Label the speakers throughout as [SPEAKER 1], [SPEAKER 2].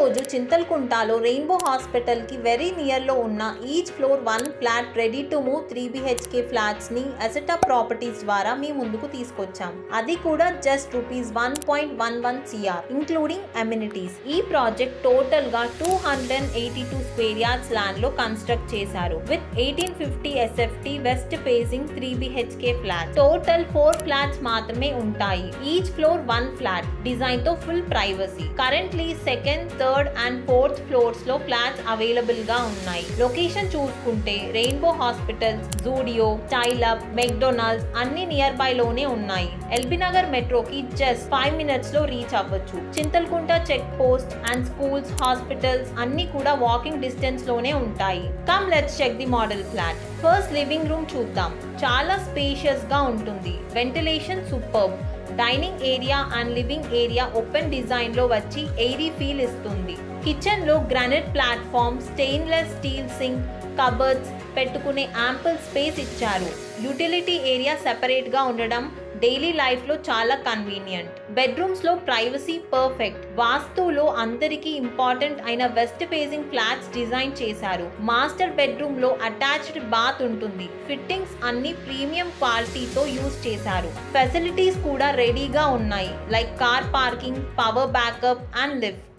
[SPEAKER 1] రోజు చింతల్కుంటలో rainbow hospital కి very near లో ఉన్న each floor 1 flat ready to move 3 BHK flats ని అసెటా ప్రాపర్టీస్ ద్వారా మీ ముందుకు తీసుకొచ్చాం. అది కూడా జస్ట్ ₹1.11 CR ఇంక్లూడింగ్ అమ్యూనిటీస్. ఈ ప్రాజెక్ట్ టోటల్ గా 282 స్క్వేర్ యార్డ్స్ ల్యాండ్ లో కన్స్ట్రక్ట్ చేశారు with 1850 SFT west facing 3 BHK flat. Total 4 flats మాత్రమే ఉంటాయి. ఈచ్ ఫ్లోర్ 1 ఫ్లాట్ డిజైన్ తో full privacy. Currently second, third and fourth floors లో ఫ్లాట్స్ అవైలబుల్ గా ఉన్నాయి. లొకేషన్ చూసుకుంటే Rainbow Hospitals, Zudio, Style Up, McDonald's అన్ని నియర్ బై లోనే ఉన్నాయి. ఎల్బీ నగర్ మెట్రోకి జస్ట్ 5 minutes లో రీచ్ అవ్వచ్చు. Chintalkunta check post and schools, hospitals అన్ని కూడా వాకింగ్ డిస్టెన్స్ లోనే ఉంటాయి. Come let's check the model flat. First living room చూద్దాం. చాలా స్పేషియస్ గా ఉంటుంది. Ventilation superb. Dining area and living area open design లో వచ్చి ఎయిరీ ఫీల్ ఇస్తుంది. కిచెన్ లో granite platform, stainless steel sync, cupboards పెట్టుకునే యాంపుల్ స్పేస్ ఇచ్చారు. యూటిలిటీ ఏరియా సెపరేట్ గా ఉండడం డైలీ లైఫ్ లో చాలా కన్వీనియంట్. బెడ్రూమ్స్ లో ప్రైవసీ పర్ఫెక్ట్. వాస్తులో అందరికీ ఇంపార్టెంట్ అయిన వెస్ట్ ఫేసింగ్ ఫ్లాట్స్ డిజైన్ చేశారు. మాస్టర్ బెడ్రూమ్ లో అటాచ్డ్ బాత్ ఉంటుంది. ఫిట్టింగ్స్ అన్ని ప్రీమియం క్వాలిటీతో యూజ్ చేశారు. ఫెసిలిటీస్ కూడా రెడీగా ఉన్నాయి like car parking, power backup and lift.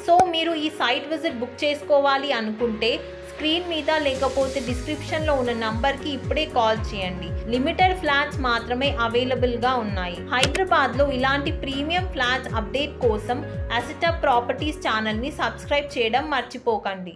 [SPEAKER 1] So మీరు ఈ సైట్ విజిట్ బుక్ చేసుకోవాలి అనుకుంటే స్క్రీన్ మీద లేకపోతే డిస్క్రిప్షన్లో ఉన్న నంబర్కి ఇప్పుడే కాల్ చేయండి. లిమిటెడ్ ఫ్లాట్స్ మాత్రమే అవైలబుల్గా ఉన్నాయి. హైదరాబాద్లో ఇలాంటి ప్రీమియం ఫ్లాట్స్ అప్డేట్ కోసం అసెటా ప్రాపర్టీస్ ఛానల్ని సబ్స్క్రైబ్ చేయడం మర్చిపోకండి.